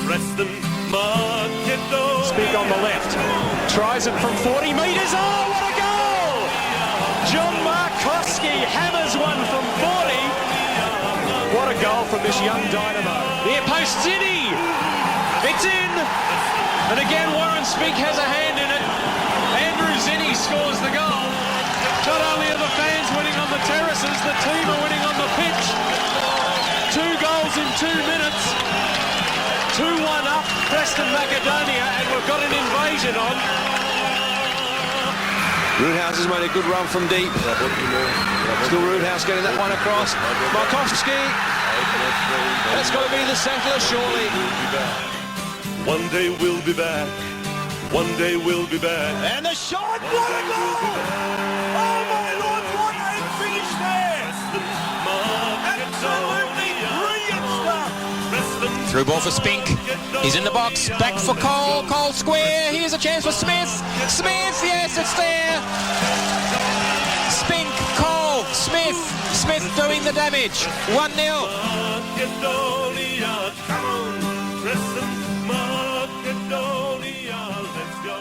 Preston, Marketo. Speak on the left. Tries it from 40 metres. Oh, what a goal! John Markowski hammers one from 40. What a goal from this young dynamo. Near post City. It's in. And again, Warren Spink has a hand in it. Andrew Zinni scores the goal. Not only are the fans winning on the terraces, the team are winning on the pitch. 2 goals in 2 minutes. 2-1 up, Preston Macedonia, and we've got an invasion on. Roothouse has made a good run from deep. Still Roothouse getting that one across. Markowski. That's got to be the settler, surely. One day we'll be back. One day we'll be back. And the shot, what a goal! Oh my Lord, what a finish there! Absolutely brilliant stuff! Through ball for Spink. He's in the box. Back for Cole. Cole square. Here's a chance for Smith. Smith, yes, it's there. Spink, Cole, Smith. Smith doing the damage. 1-0. Macedonia, come on, Preston, Macedonia, let's go.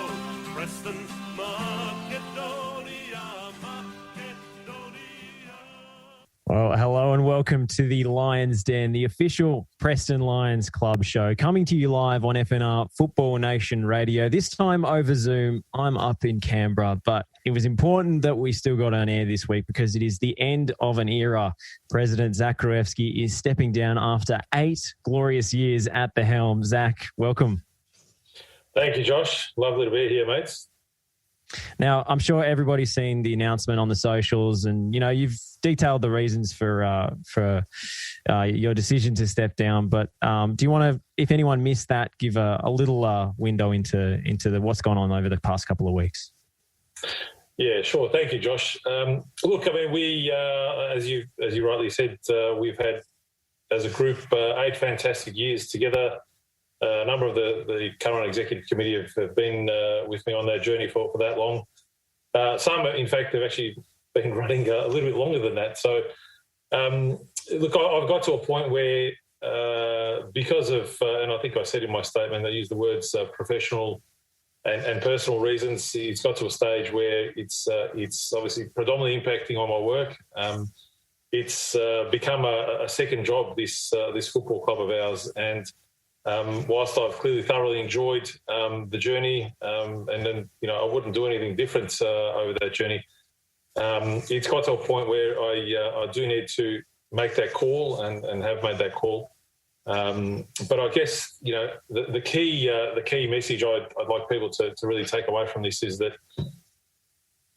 Preston, Macedonia, Macedonia. Well, hello and welcome to the Lions Den, the official Preston Lions Club show, coming to you live on FNR Football Nation Radio. This time over Zoom. I'm up in Canberra, but it was important that we still got on air this week because it is the end of an era. President Zach Gruevski is stepping down after 8 glorious years at the helm. Zach, welcome. Thank you, Josh. Lovely to be here, mates. Now, I'm sure everybody's seen the announcement on the socials and, you know, you've detailed the reasons for your decision to step down. But do you want to, if anyone missed that, give a little window into what's gone on over the past couple of weeks? Yeah, sure. Thank you, Josh. Look, I mean, we, as you rightly said, we've had, as a group, 8 fantastic years together. A number of the current executive committee have been with me on that journey for that long. Some, in fact, have actually been running a little bit longer than that. So, look, I've got to a point where, because of, and I think I said in my statement, I used the words professional and personal reasons, it's got to a stage where it's obviously predominantly impacting on my work. It's become a second job, this football club of ours, and whilst I've clearly thoroughly enjoyed the journey, and then, you know, I wouldn't do anything different over that journey, it's got to a point where I do need to make that call and have made that call. But I guess, you know, the key message I'd like people to really take away from this is that,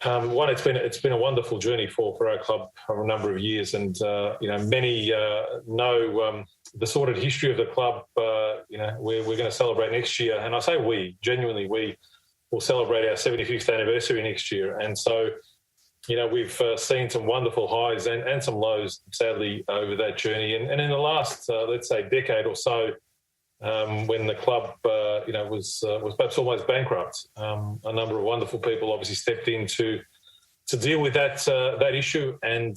one, it's been a wonderful journey for our club over a number of years, and you know, many know the sordid history of the club. You know, we're going to celebrate next year, and I say we will celebrate our 75th anniversary next year, and so, you know, we've seen some wonderful highs and some lows, sadly, over that journey, and in the last let's say decade or so, when the club you know, was perhaps almost bankrupt, a number of wonderful people obviously stepped in to deal with that issue and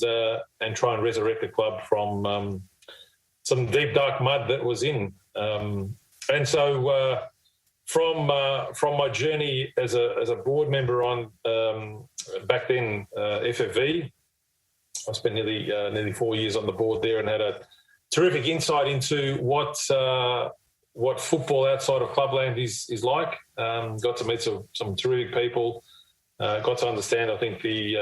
try and resurrect the club from some deep dark mud that was in, and so from my journey as a board member on back then FFV, I spent nearly 4 years on the board there and had a terrific insight into what football outside of clubland is like. Got to meet some terrific people. Got to understand, I think, the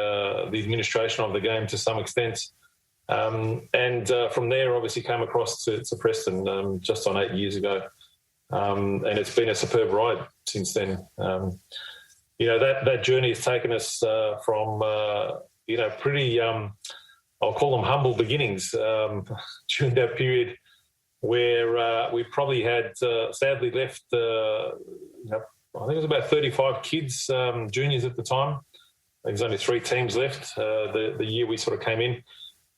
administration of the game to some extent. And from there, obviously, came across to Preston just on 8 years ago. And it's been a superb ride since then. You know, that journey has taken us from, you know, pretty, I'll call them humble beginnings during that period, where we probably had sadly left, you know, I think it was about 35 kids, juniors at the time. There was only 3 teams left the year we sort of came in.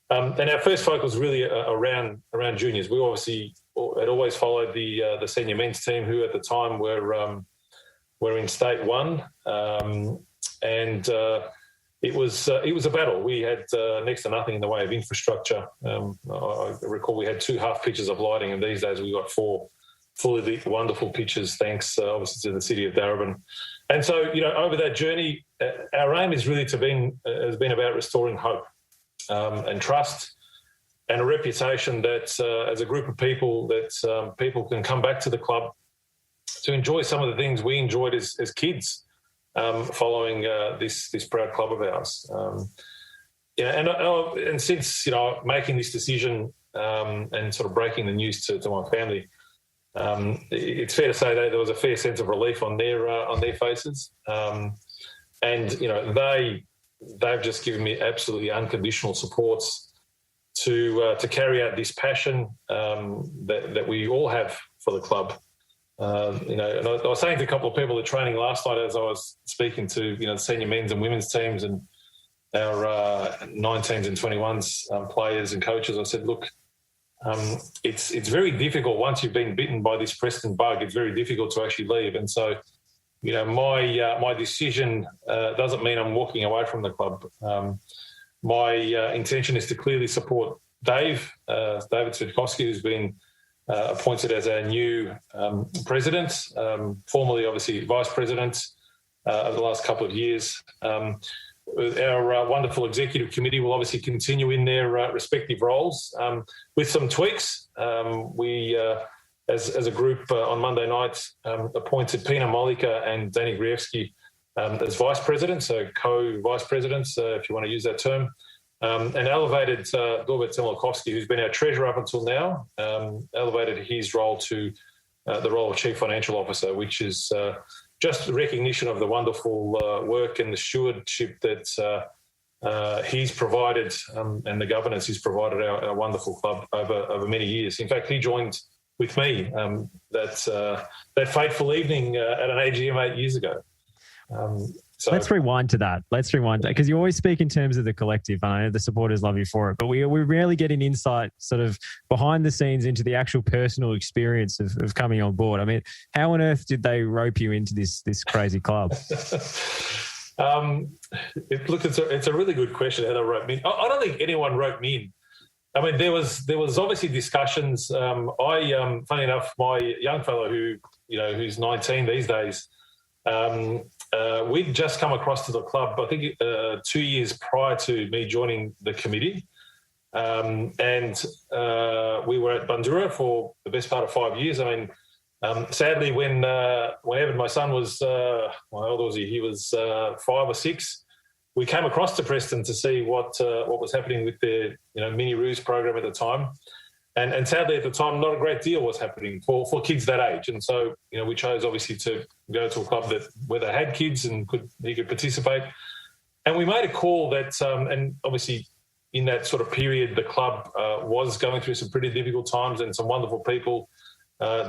And our first focus was really around juniors. We obviously had always followed the senior men's team, who at the time were in State 1, and it was a battle. We had next to nothing in the way of infrastructure. I recall we had 2 half pitches of lighting, and these days we got 4. fully wonderful pitches, thanks obviously to the city of Darebin. And so, over that journey, our aim is really has been about restoring hope and trust and a reputation that as a group of people, that people can come back to the club to enjoy some of the things we enjoyed as kids following this proud club of ours. And since, making this decision and sort of breaking the news to my family, it's fair to say that there was a fair sense of relief on their faces, and they've just given me absolutely unconditional supports to carry out this passion that we all have for the club. And I was saying to a couple of people at training last night as I was speaking to the senior men's and women's teams and our 19s and 21s players and coaches. I said, look. It's very difficult once you've been bitten by this Preston bug. It's very difficult to actually leave, and so my decision doesn't mean I'm walking away from the club. My intention is to clearly support David Svetkovsky, who's been appointed as our new president, formerly obviously vice president over the last couple of years. Our wonderful executive committee will obviously continue in their respective roles with some tweaks. We, as a group on Monday night, appointed Pina Molika and Danny Grievsky as vice presidents, so co-vice presidents, if you want to use that term, and elevated Dorbert Temlakovsky, who's been our treasurer up until now, elevated his role to the role of chief financial officer, which is just recognition of the wonderful work and the stewardship that he's provided and the governance he's provided our wonderful club over many years. In fact, he joined with me that fateful evening at an AGM 8 years ago. So let's rewind to that. Because you always speak in terms of the collective, and I know the supporters love you for it, but we rarely get an insight sort of behind the scenes into the actual personal experience of coming on board. I mean, how on earth did they rope you into this crazy club? It's a really good question how they roped me in. I don't think anyone roped me in. I mean, there was obviously discussions. Funny enough, my young fellow who's 19 these days, we'd just come across to the club, I think 2 years prior to me joining the committee. And we were at Bundoora for the best part of 5 years. I mean, sadly, when Evan, my son, was, how old was he? He was 5 or 6. We came across to Preston to see what was happening with the Mini Roos program at the time. And sadly, at the time, not a great deal was happening for kids that age. And so, we chose obviously to go to a club where they had kids and he could participate. And we made a call that, and obviously in that sort of period, the club was going through some pretty difficult times, and some wonderful people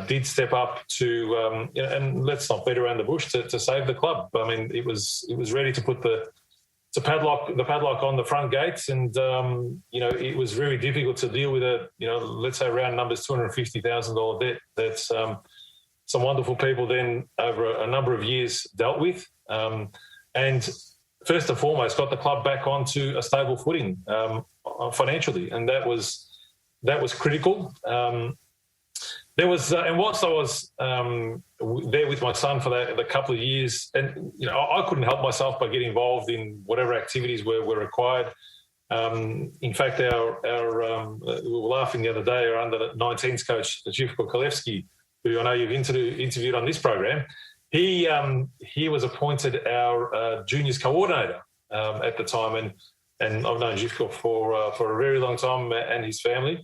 did step up to, and let's not beat around the bush, to save the club. I mean, it was ready to put the padlock on the front gates, and it was very difficult to deal with let's say round numbers, $250,000 debt that some wonderful people then over a number of years dealt with, and first and foremost got the club back onto a stable footing financially, and that was critical. There was, and whilst I was there with my son for the couple of years, and I couldn't help myself but get involved in whatever activities were required. In fact, we were laughing the other day, our under-19s coach, Zhivko Kolevsky, who I know you've interviewed on this program, he was appointed our juniors coordinator at the time, and I've known Zhivko for a very long time, and his family.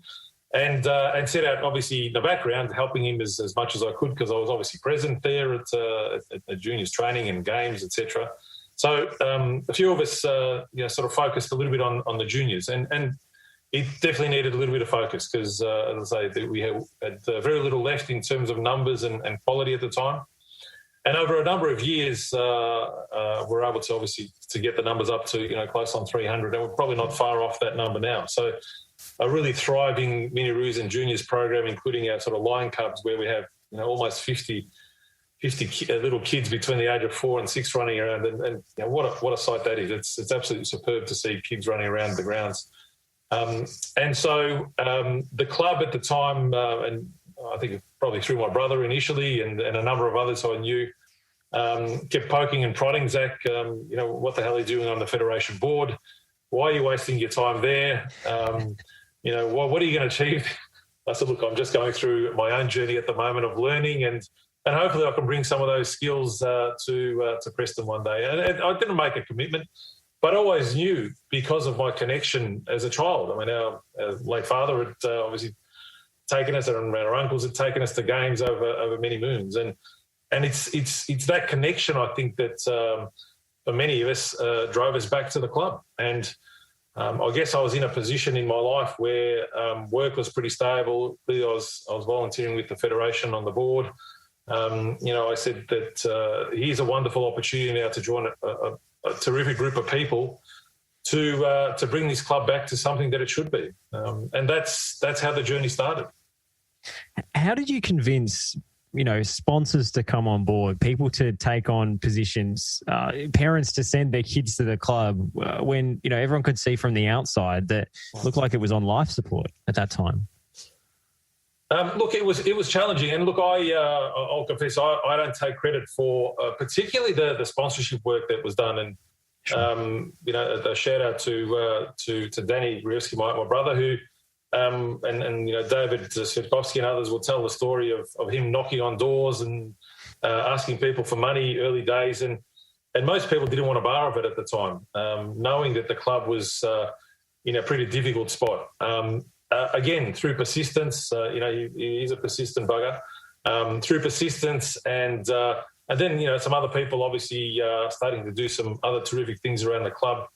And set out, obviously, in the background, helping him as much as I could, because I was obviously present there at juniors training and games, etc. So a few of us, sort of focused a little bit on the juniors, and it definitely needed a little bit of focus because, as I say, we had very little left in terms of numbers and quality at the time. And over a number of years, we're able to obviously to get the numbers up to close on 300, and we're probably not far off that number now. So a really thriving Mini Roos and juniors program, including our sort of Lion Cubs, where we have almost 50 little kids between the age of 4 and 6 running around, and what a sight that is. It's absolutely superb to see kids running around the grounds. And so the club at the time, and I think probably through my brother initially and a number of others who I knew, kept poking and prodding Zach, what the hell are you doing on the Federation board? Why are you wasting your time there? What are you going to achieve? I said, look, I'm just going through my own journey at the moment of learning and hopefully I can bring some of those skills to Preston one day. And I didn't make a commitment, but I always knew because of my connection as a child. I mean, our late father had obviously taken us, and our uncles had taken us to games over many moons. And it's that connection, I think, that for many of us drove us back to the club. And I guess I was in a position in my life where work was pretty stable. I was volunteering with the Federation on the board. I said that here's a wonderful opportunity now to join a terrific group of people to bring this club back to something that it should be. And that's how the journey started. How did you convince sponsors to come on board, people to take on positions, parents to send their kids to the club when, everyone could see from the outside that looked like it was on life support at that time? Look, it was challenging. And look, I'll confess, I don't take credit for particularly the sponsorship work that was done. And, a shout out to Danny Riewski, my brother, who, and David Svetkovsky and others will tell the story of him knocking on doors and asking people for money early days, and most people didn't want a bar of it at the time, knowing that the club was in a pretty difficult spot. Again, through persistence, he's a persistent bugger. Through persistence and then some other people obviously starting to do some other terrific things around the club.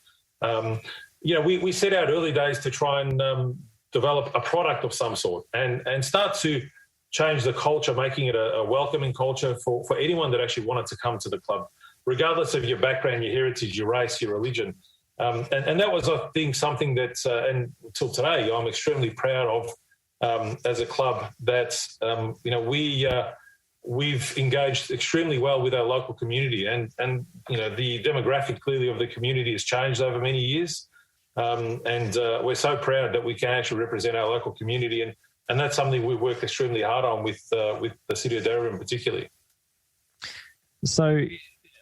We set out early days to try and develop a product of some sort and start to change the culture, making it a welcoming culture for anyone that actually wanted to come to the club, regardless of your background, your heritage, your race, your religion. And that was, I think, something that, and until today, I'm extremely proud of as a club that, we've engaged extremely well with our local community. And the demographic clearly of the community has changed over many years. And we're so proud that we can actually represent our local community. And that's something we've worked extremely hard on with the City of Darwin particularly. So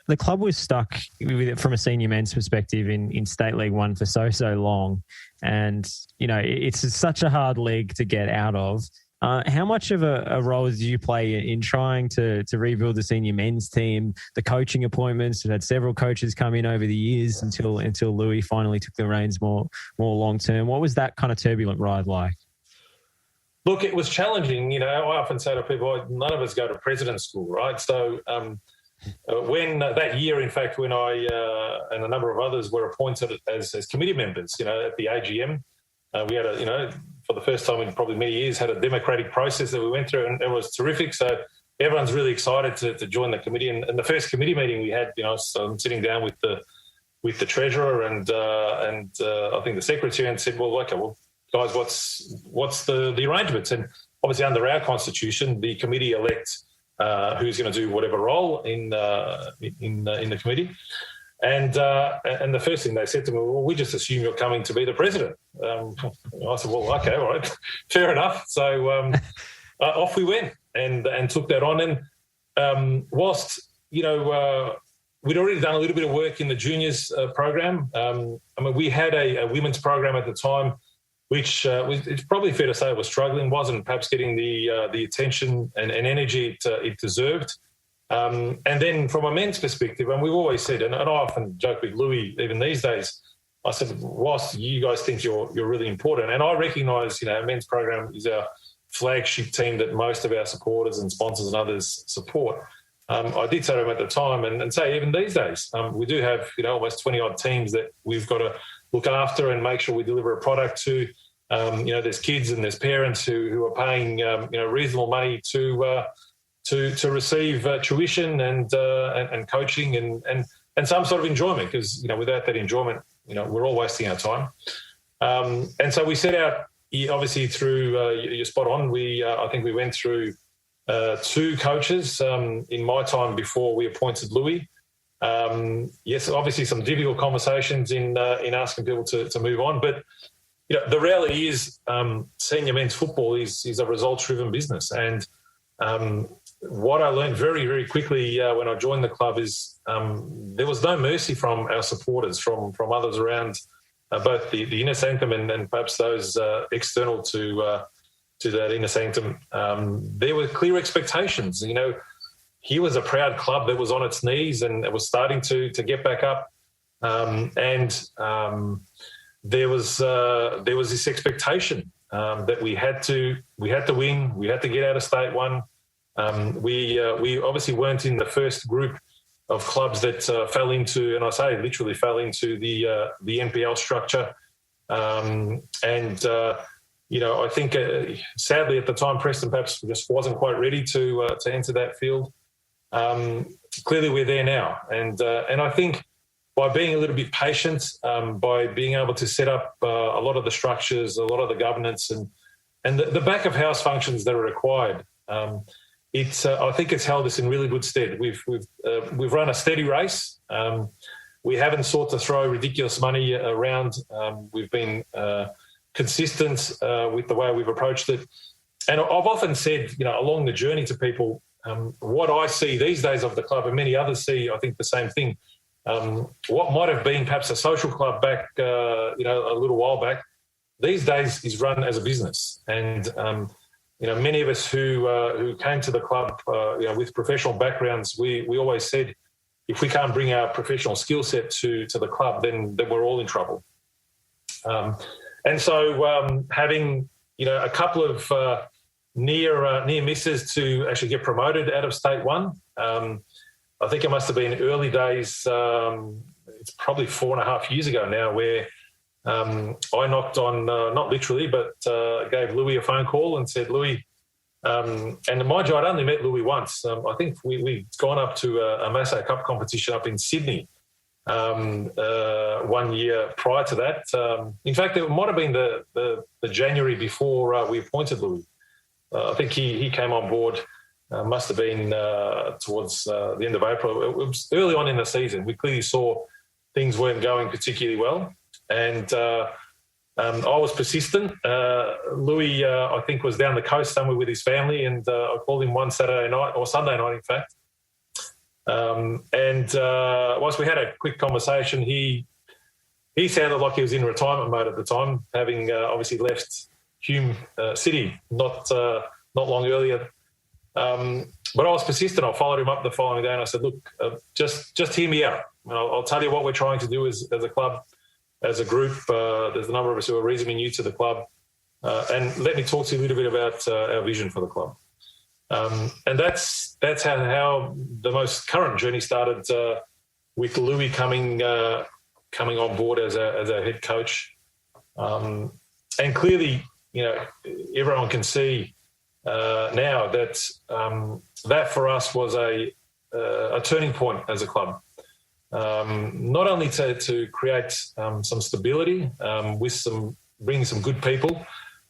the club was stuck with it from a senior men's perspective in State League One for so long. And, it's such a hard league to get out of. How much of a role did you play in trying to rebuild the senior men's team, the coaching appointments? We've had several coaches come in over the years until Louis finally took the reins more long term. What was that kind of turbulent ride like? Look, it was challenging. I often say to people, none of us go to president's school, right? So when that year, in fact, when I and a number of others were appointed as committee members, at the AGM, we had for the first time in probably many years, had a democratic process that we went through, and it was terrific. So everyone's really excited to join the committee. And the first committee meeting we had, so I'm sitting down with the treasurer and I think the secretary, and said, well, okay, well, guys, what's the arrangements? And obviously under our constitution, the committee elects who's going to do whatever role in the committee. And the first thing they said to me, well, we just assume you're coming to be the president. I said, well, okay, all right, fair enough. So off we went and took that on. And whilst, we'd already done a little bit of work in the juniors program. We had a women's program at the time, which it's probably fair to say was struggling, wasn't perhaps getting the attention and energy it deserved. And then from a men's perspective, and we've always said, and I often joke with Louis even these days, I said, whilst you guys think you're really important, and I recognise, our men's program is our flagship team that most of our supporters and sponsors and others support. I did say to him at the time, and say even these days, we do have, almost 20-odd teams that we've got to look after and make sure we deliver a product to. There's kids and there's parents who are paying, reasonable money to receive tuition and coaching and some sort of enjoyment, because without that enjoyment, we're all wasting our time. And so we set out, obviously through you're spot on. I think we went through 2 coaches in my time before we appointed Louis. Yes, obviously some difficult conversations in asking people to move on, but the reality is senior men's football is a results-driven business. And what I learned very, very quickly when I joined the club is there was no mercy from our supporters, from others around both the inner sanctum and perhaps those external to that inner sanctum. There were clear expectations. Here was a proud club that was on its knees and it was starting to get back up. There was this expectation that we had to win, we had to get out of State 1. We obviously weren't in the first group of clubs that fell into, and I say literally fell into the NPL structure. I think sadly at the time Preston perhaps just wasn't quite ready to enter that field. Clearly we're there now, and I think by being a little bit patient, by being able to set up a lot of the structures, a lot of the governance, and the back of house functions that are required, I think it's held us in really good stead. We've run a steady race. We haven't sought to throw ridiculous money around. We've been consistent with the way we've approached it, and I've often said, along the journey to people, what I see these days of the club, and many others see, I think, the same thing. What might have been perhaps a social club back, a little while back, these days is run as a business. And many of us who came to the club, with professional backgrounds, we always said, if we can't bring our professional skill set to the club, then we're all in trouble. Having a couple of near misses to actually get promoted out of State 1. I think it must have been early days. It's probably 4.5 years ago now, where I knocked on, not literally, but gave Louis a phone call and said, Louis, and mind you, I'd only met Louis once. I think we'd gone up to a Massey Cup competition up in Sydney 1 year prior to that. In fact, it might have been the January before we appointed Louis. I think he came on board. Must have been towards the end of April. It was early on in the season. We clearly saw things weren't going particularly well, and I was persistent. Louis, I think, was down the coast somewhere with his family, and I called him one Saturday night, or Sunday night, in fact. Once we had a quick conversation, he sounded like he was in retirement mode at the time, having obviously left Hume City not long earlier. But I was persistent. I followed him up the following day and I said, look, just hear me out. I'll tell you what we're trying to do as a club, as a group. There's a number of us who are reasonably new to the club. And let me talk to you a little bit about our vision for the club. And that's how the most current journey started, with Louis coming on board as our head coach. And clearly, everyone can see now that that for us was a turning point as a club. Not only to create some stability bringing some good people.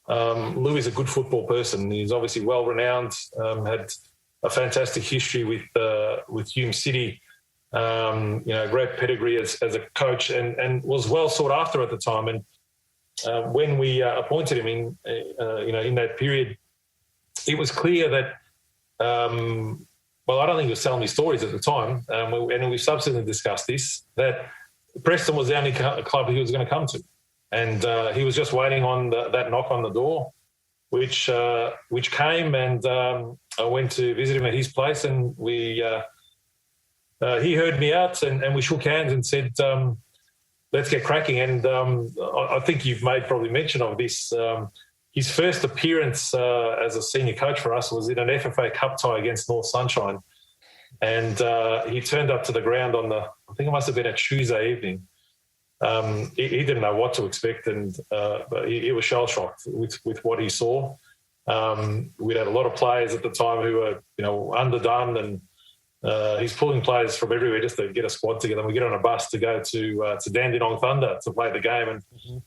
Louis is a good football person. He's obviously well renowned. Had a fantastic history with Hume City. Great pedigree as a coach, and was well sought after at the time. And when we appointed him in that period, it was clear that, I don't think he was telling me stories at the time, and we subsequently discussed this, that Preston was the only club he was going to come to. And he was just waiting on that knock on the door, which came, and I went to visit him at his place, and he heard me out, and we shook hands and said, let's get cracking. And I think you've made probably mention of this. His first appearance as a senior coach for us was in an FFA Cup tie against North Sunshine. And he turned up to the ground I think it must have been a Tuesday evening. He didn't know what to expect, and but he was shell-shocked with what he saw. We'd had a lot of players at the time who were, underdone, and he's pulling players from everywhere just to get a squad together. And we get on a bus to go to Dandenong Thunder to play the game, and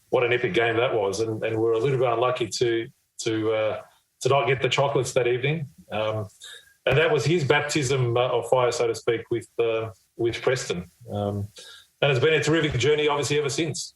what an epic game that was. And we're a little bit unlucky to not get the chocolates that evening. And that was his baptism of fire, so to speak, with Preston. And it's been a terrific journey, obviously, ever since.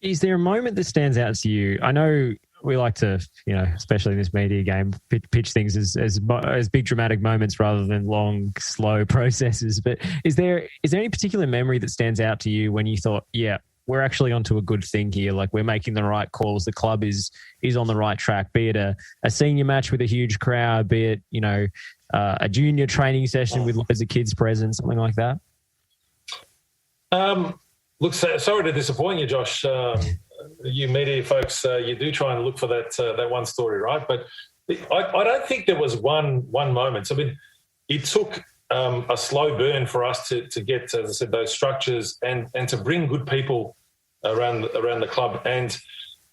Is there a moment that stands out to you? I know we like to, especially in this media game, pitch things as big dramatic moments rather than long, slow processes. But is there any particular memory that stands out to you when you thought, yeah, we're actually onto a good thing here, like we're making the right calls, the club is on the right track, be it a senior match with a huge crowd, be it, a junior training session with loads of kids present, something like that? Look, sorry to disappoint you, Josh. You media folks, you do try and look for that one story, right? But I don't think there was one moment. I mean, it took a slow burn for us to get, as I said, those structures and to bring good people around the club. And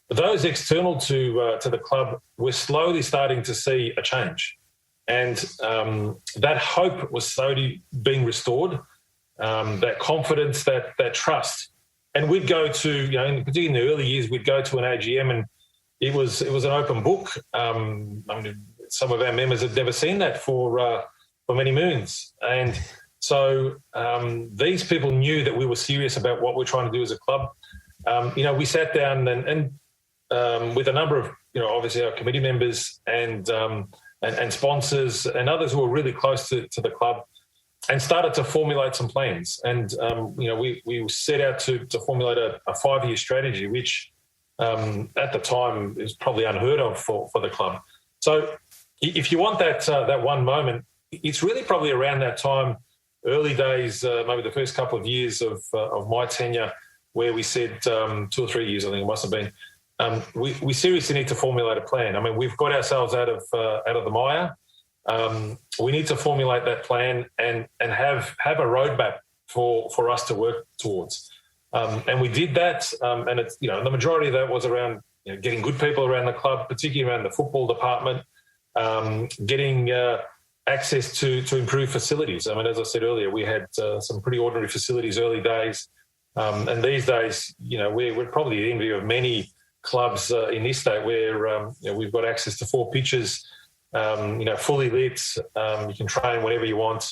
those external to the club, we're slowly starting to see a change. And that hope was slowly being restored, that confidence, that trust. And we'd go to, particularly in the early years, we'd go to an AGM and it was an open book. I mean, some of our members had never seen that for many moons. And so these people knew that we were serious about what we're trying to do as a club. We sat down and with a number of, obviously our committee members and sponsors and others who were really close to the club, and started to formulate some plans. And, we set out to formulate a 5-year strategy, which at the time is probably unheard of for the club. So if you want that one moment, it's really probably around that time, early days, maybe the first couple of years of my tenure, where we said 2 or 3 years, I think it must have been, we seriously need to formulate a plan. I mean, we've got ourselves out of the mire. We need to formulate that plan and have a roadmap for us to work towards. And we did that. And it's, the majority of that was around getting good people around the club, particularly around the football department, getting access to improve facilities. I mean, as I said earlier, we had some pretty ordinary facilities early days. And these days, we're probably the envy of many clubs in this state where, we've got access to 4 pitches, fully lit. You can train whenever you want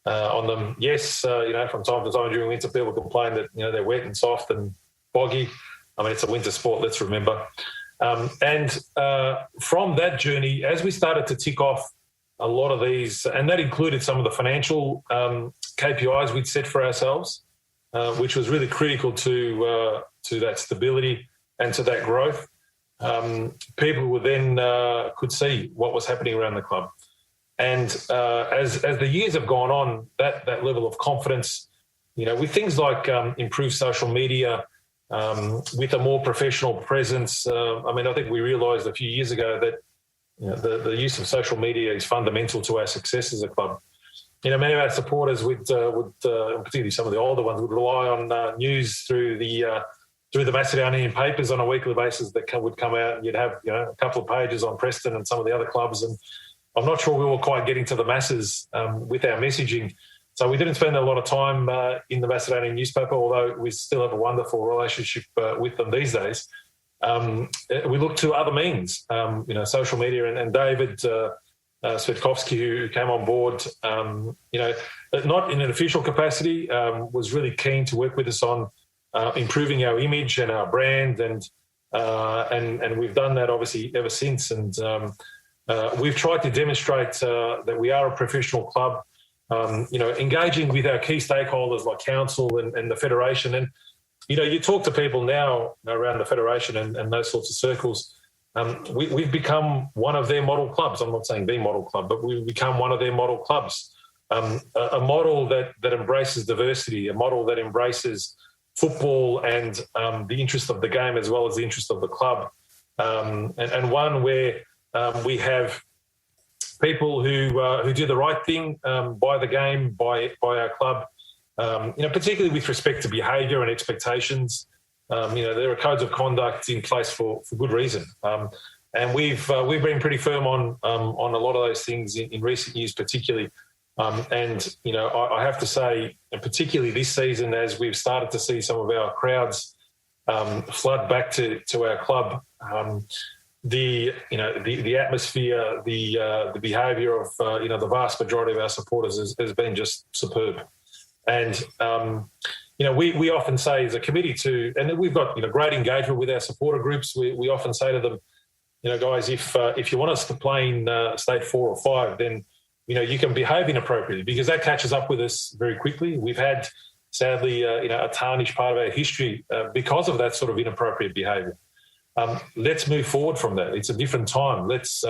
on them. Yes, from time to time during winter, people complain that, they're wet and soft and boggy. I mean, it's a winter sport, let's remember. And from that journey, as we started to tick off a lot of these, and that included some of the financial KPIs we'd set for ourselves, which was really critical to that stability and to that growth. People would then could see what was happening around the club. And as the years have gone on, that level of confidence, with things like improved social media, with a more professional presence. I think we realised a few years ago that the use of social media is fundamental to our success as a club. Many of our supporters would particularly some of the older ones, would rely on news through the Macedonian papers on a weekly basis that would come out, and you'd have a couple of pages on Preston and some of the other clubs. And I'm not sure we were quite getting to the masses with our messaging. So we didn't spend a lot of time in the Macedonian newspaper, although we still have a wonderful relationship with them these days. We looked to other means, social media, and David Svetkovsky, who came on board, not in an official capacity, was really keen to work with us on improving our image and our brand, and we've done that obviously ever since. And we've tried to demonstrate that we are a professional club, engaging with our key stakeholders like council and the federation. And you talk to people now around the federation and those sorts of circles. We've become one of their model clubs. I'm not saying the model club, but we've become one of their model clubs. A model that embraces diversity, a model that embraces football and the interest of the game as well as the interest of the club, and one where we have people who do the right thing by the game, by our club, particularly with respect to behaviour and expectations. There are codes of conduct in place for good reason, and we've been pretty firm on a lot of those things in recent years, particularly. I have to say, and particularly this season, as we've started to see some of our crowds flood back to our club, the atmosphere, the behaviour of the vast majority of our supporters has been just superb. And, we often say as a committee and we've got, great engagement with our supporter groups. We often say to them, guys, if you want us to play in state 4 or 5, then, you can behave inappropriately, because that catches up with us very quickly. We've had, sadly, a tarnished part of our history because of that sort of inappropriate behaviour. Let's move forward from that. It's a different time. Let's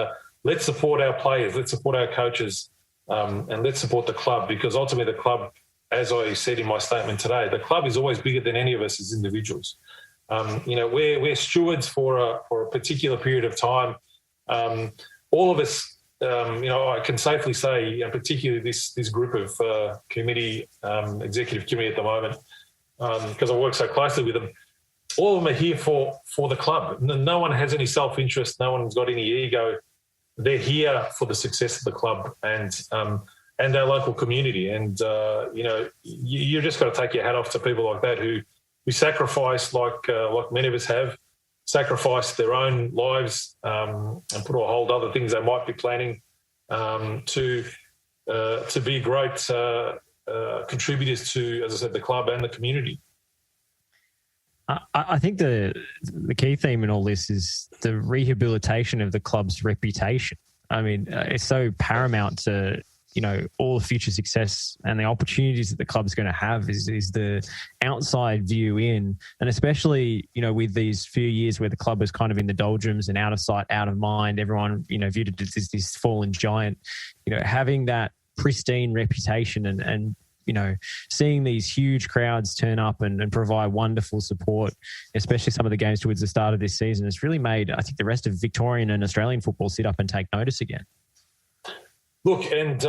support our players. Let's support our coaches, and let's support the club, because ultimately the club, as I said in my statement today, the club is always bigger than any of us as individuals. We're stewards for a particular period of time. All of us, I can safely say, particularly this group of committee, executive committee at the moment, because I work so closely with them, all of them are here for the club. No one has any self-interest. No one's got any ego. They're here for the success of the club and our local community. And, you just got to take your hat off to people like that who sacrifice, like many of us have, sacrificed their own lives and put a whole other things they might be planning to be great contributors to, as I said, the club and the community. I think the key theme in all this is the rehabilitation of the club's reputation. I mean, it's so paramount to, all the future success and the opportunities that the club's going to have is the outside view in. And especially, with these few years where the club was kind of in the doldrums and out of sight, out of mind, everyone, viewed it as this fallen giant, having that pristine reputation and seeing these huge crowds turn up and provide wonderful support, especially some of the games towards the start of this season, has really made, I think, the rest of Victorian and Australian football sit up and take notice again. Look, and,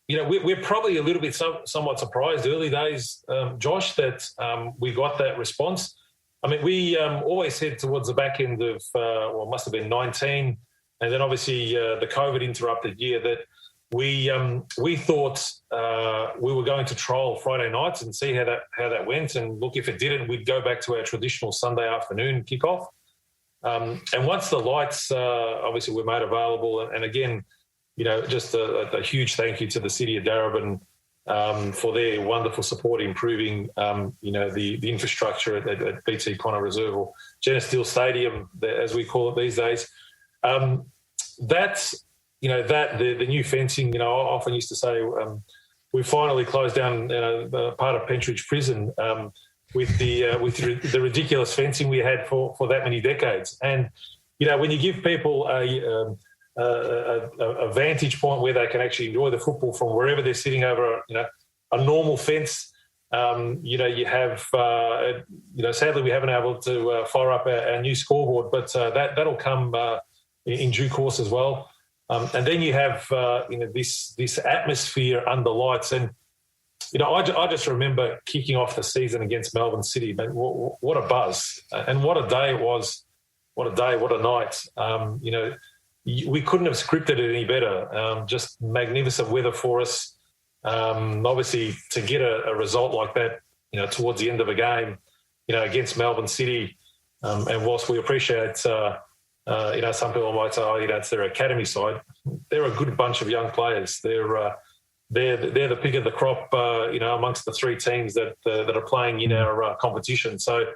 we're probably a little bit somewhat surprised early days, Josh, that we got that response. I mean, we always said towards the back end of, it must have been 19, and then obviously the COVID interrupted year, that we thought we were going to trial Friday nights and see how that went. And look, if it didn't, we'd go back to our traditional Sunday afternoon kickoff. And once the lights obviously were made available, and again, just a huge thank you to the City of Darebin for their wonderful support improving, the infrastructure at BT Connor Reserve, or Jenna Steele Stadium, as we call it these days. That's the new fencing, I often used to say we finally closed down part of Pentridge Prison with the ridiculous fencing we had for that many decades. And, when you give people a vantage point where they can actually enjoy the football from wherever they're sitting over, a normal fence, you have, sadly we haven't been able to fire up our new scoreboard, but that'll come in due course as well. And then you have, this atmosphere under lights. And, I just remember kicking off the season against Melbourne City. Man, what a buzz. And what a day it was. What a day, what a night. We couldn't have scripted it any better. Just magnificent weather for us. Obviously, to get a result like that, towards the end of a game, against Melbourne City. And whilst we appreciate... some people might say, it's their academy side. They're a good bunch of young players. They're the pick of the crop, amongst the three teams that are playing in our competition. So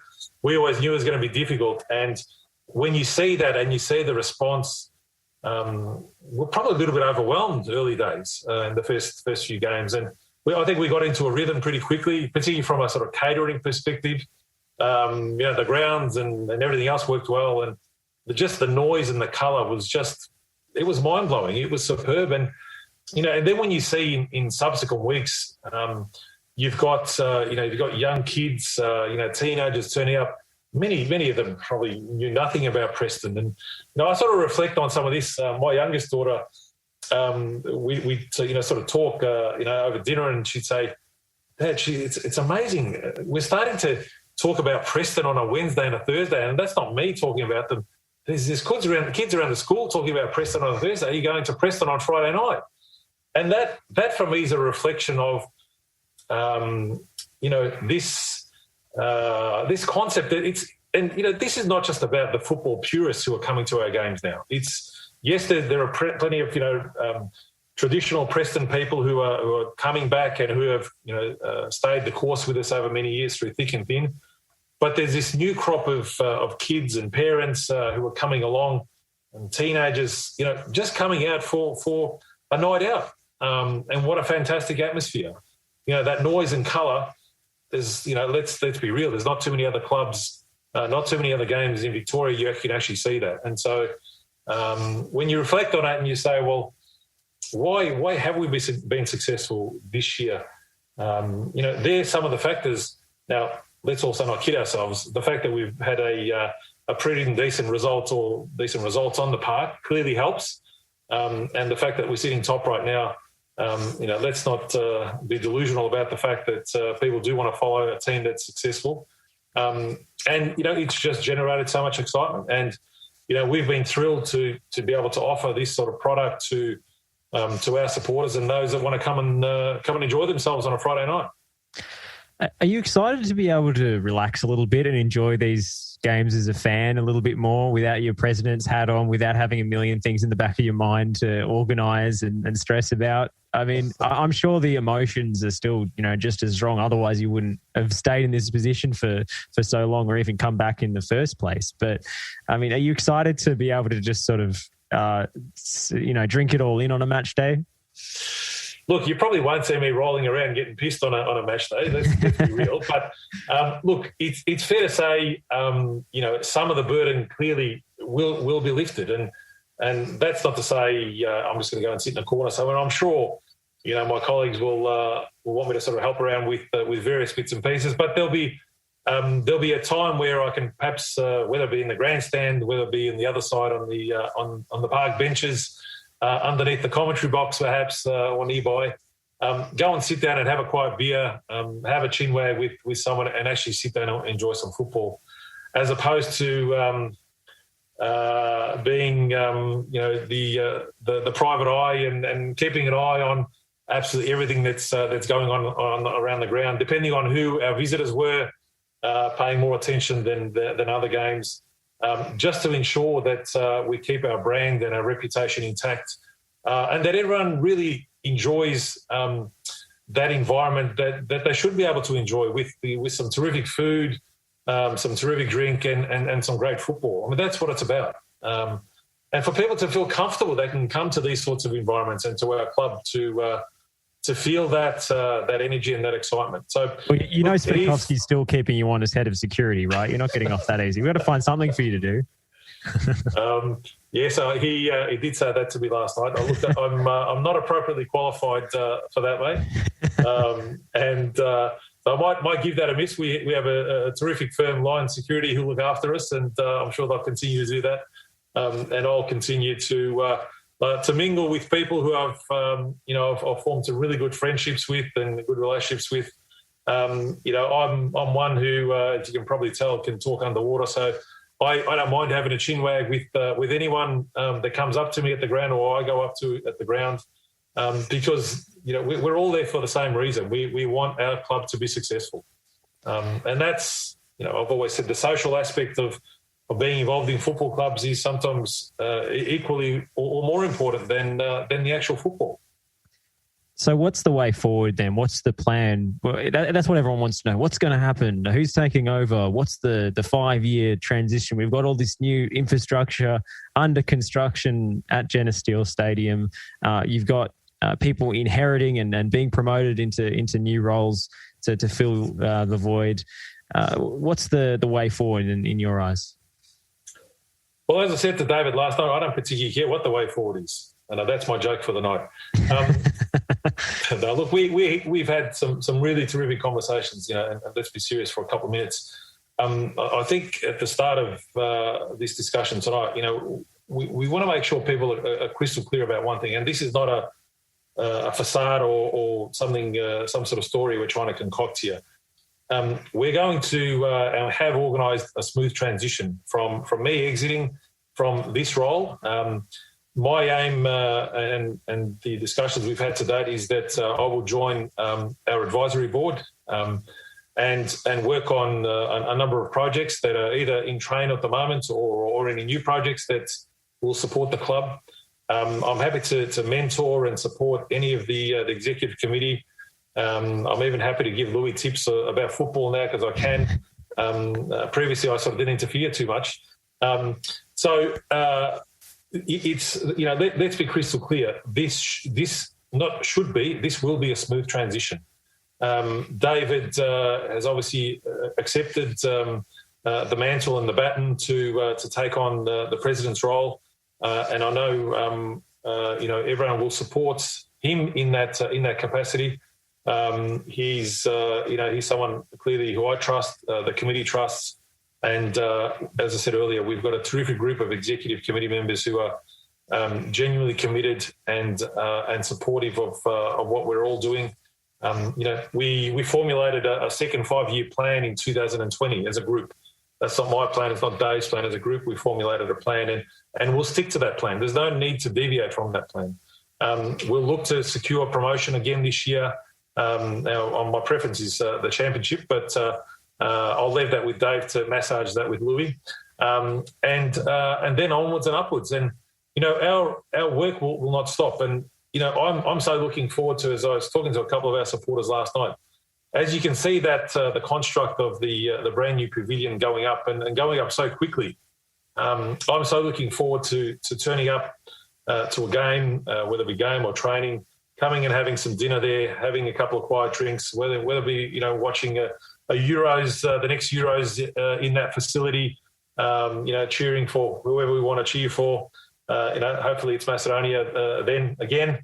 we always knew it was going to be difficult. And when you see that and you see the response, we're probably a little bit overwhelmed early days in the first few games. And I think we got into a rhythm pretty quickly, particularly from a sort of catering perspective. The grounds and everything else worked well. And just the noise and the colour was it was mind-blowing. It was superb. And, and then when you see in subsequent weeks, you've got young kids, teenagers turning up. Many of them probably knew nothing about Preston. And, I sort of reflect on some of this. My youngest daughter, we sort of talk, over dinner, and she'd say, Dad, it's amazing. We're starting to talk about Preston on a Wednesday and a Thursday, and that's not me talking about them. There's kids around the school talking about Preston on a Thursday. Are you going to Preston on Friday night? And that for me is a reflection of, this concept that this is not just about the football purists who are coming to our games now. There are plenty of, traditional Preston people who are coming back and who have stayed the course with us over many years through thick and thin. But there's this new crop of kids and parents who are coming along, and teenagers, just coming out for a night out. And what a fantastic atmosphere! That noise and colour. There's, let's be real. There's not too many other clubs, not too many other games in Victoria you can actually see that. And so when you reflect on it and you say, well, why have we been successful this year? There's some of the factors. Now, let's also not kid ourselves. The fact that we've had a pretty decent result or decent results on the park clearly helps. And the fact that we're sitting top right now, let's not be delusional about the fact that people do want to follow a team that's successful. It's just generated so much excitement. And, we've been thrilled to be able to offer this sort of product to our supporters and those that want to come and enjoy themselves on a Friday night. Are you excited to be able to relax a little bit and enjoy these games as a fan a little bit more without your president's hat on, without having a million things in the back of your mind to organise and stress about? I mean, I'm sure the emotions are still, just as strong. Otherwise, you wouldn't have stayed in this position for so long or even come back in the first place. But, I mean, are you excited to be able to just sort of, drink it all in on a match day? Look, you probably won't see me rolling around getting pissed on a match day. Let's be real. But look, it's fair to say, some of the burden clearly will be lifted, and that's not to say I'm just going to go and sit in a corner somewhere. I'm sure, my colleagues will want me to sort of help around with various bits and pieces. But there'll be a time where I can perhaps, whether it be in the grandstand, whether it be in the other side on the park benches. Underneath the commentary box, perhaps, or nearby, go and sit down and have a quiet beer, have a chin wag with someone, and actually sit down and enjoy some football, as opposed to being, the private eye and keeping an eye on absolutely everything that's going on around the ground, depending on who our visitors were, paying more attention than other games. Just to ensure that we keep our brand and our reputation intact, and that everyone really enjoys that environment that they should be able to enjoy with some terrific food, some terrific drink, and some great football. I mean, that's what it's about. And for people to feel comfortable, they can come to these sorts of environments and to our club to feel that energy and that excitement. So, Svetkovsky's still keeping you on as head of security, right? You're not getting off that easy. We've got to find something for you to do. So he did say that to me last night. I'm not appropriately qualified for that, mate. So I might give that a miss. We have a terrific firm, Lion Security, who look after us, and I'm sure they'll continue to do that. And I'll continue to mingle with people who I've formed some really good friendships with and good relationships with. I'm one who, as you can probably tell, can talk underwater. So I don't mind having a chin wag with anyone that comes up to me at the ground or I go up to at the ground, because we're all there for the same reason. We want our club to be successful, and that's I've always said the social aspect of being involved in football clubs is sometimes equally or more important than the actual football. So what's the way forward then? What's the plan? That's what everyone wants to know. What's going to happen? Who's taking over? What's the 5-year transition? We've got all this new infrastructure under construction at Geneseo Stadium. You've got people inheriting and being promoted into new roles to fill the void. What's the way forward in your eyes? Well, as I said to David last night, I don't particularly care what the way forward is. And that's my joke for the night. No, look, we've had some really terrific conversations, and let's be serious for a couple of minutes. I think at the start of this discussion tonight, we want to make sure people are crystal clear about one thing, and this is not a facade or something, some sort of story we're trying to concoct here. We're going to have organised a smooth transition from me exiting from this role. My aim and the discussions we've had to date is that I will join our advisory board and work on a number of projects that are either in train at the moment or any new projects that will support the club. I'm happy to mentor and support any of the executive committee. I'm even happy to give Louis tips about football now because I can. Previously, I sort of didn't interfere too much. It's let's be crystal clear. This will be a smooth transition. David has obviously accepted the mantle and the baton to take on the president's role, and I know everyone will support him in that capacity. He's someone clearly who I trust, the committee trusts, and as I said earlier, we've got a terrific group of executive committee members who are genuinely committed and supportive of what we're all doing. We formulated a second 5-year plan in 2020 as a group. That's not my plan. It's not Dave's plan. As a group, we formulated a plan, and we'll stick to that plan. There's no need to deviate from that plan. We'll look to secure promotion again this year. Now, my preference is the championship, but I'll leave that with Dave to massage that with Louis, and then onwards and upwards. And our work will not stop. And I'm so looking forward to, as I was talking to a couple of our supporters last night, as you can see that the construct of the brand new pavilion going up and going up so quickly. I'm so looking forward to turning up to a game, whether it be game or training, coming and having some dinner there, having a couple of quiet drinks, whether it be watching a Euros, the next Euros in that facility, cheering for whoever we want to cheer for. Hopefully it's Macedonia then again.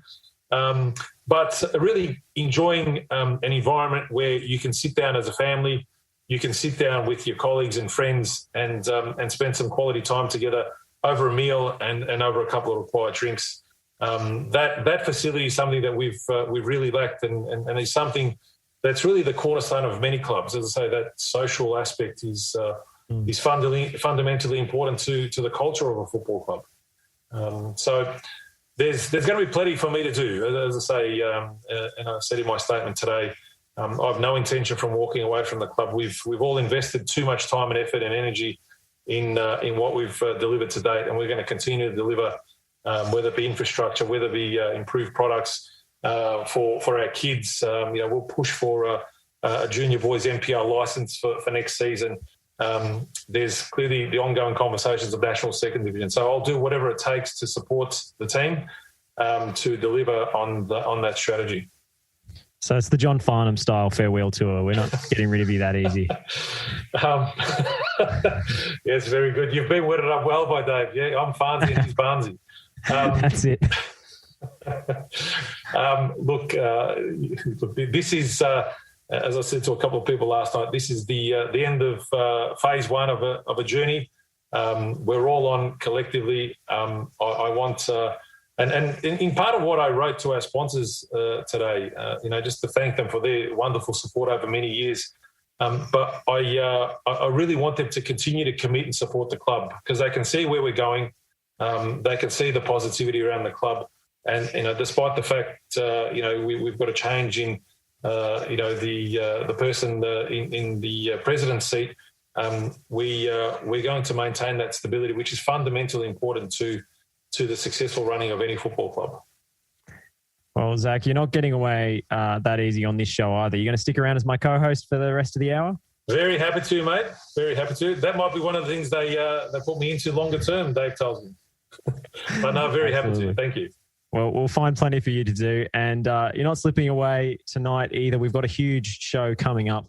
But really enjoying an environment where you can sit down as a family, you can sit down with your colleagues and friends and spend some quality time together over a meal and over a couple of quiet drinks. That facility is something that we've really lacked and is something that's really the cornerstone of many clubs. As I say, that social aspect is fundamentally important to the culture of a football club. So there's going to be plenty for me to do. As I say, and I said in my statement today, I have no intention from walking away from the club. We've all invested too much time and effort and energy in what we've delivered to date, and we're going to continue to deliver, whether it be infrastructure, whether it be improved products for our kids. We'll push for a junior boys NPL license for next season. There's clearly the ongoing conversations of national second division. So I'll do whatever it takes to support the team to deliver on that strategy. So it's the John Farnham style farewell tour. We're not getting rid of you that easy. Yes, very good. You've been worded up well by Dave. Yeah, I'm Farnsey and he's Barnsey. That's it. Look, this is, as I said to a couple of people last night, this is the end of phase one of a journey. We're all on collectively. I want, and in part of what I wrote to our sponsors today, just to thank them for their wonderful support over many years. But I really want them to continue to commit and support the club because they can see where we're going. They can see the positivity around the club. And, despite the fact, we've got a change in, the person in the president's seat, we're going to maintain that stability, which is fundamentally important to the successful running of any football club. Well, Zach, you're not getting away that easy on this show either. You're going to stick around as my co-host for the rest of the hour? Very happy to, mate. Very happy to. That might be one of the things they put me into longer term, Dave tells me. But no, very happy to. Thank you. Well, we'll find plenty for you to do. And you're not slipping away tonight either. We've got a huge show coming up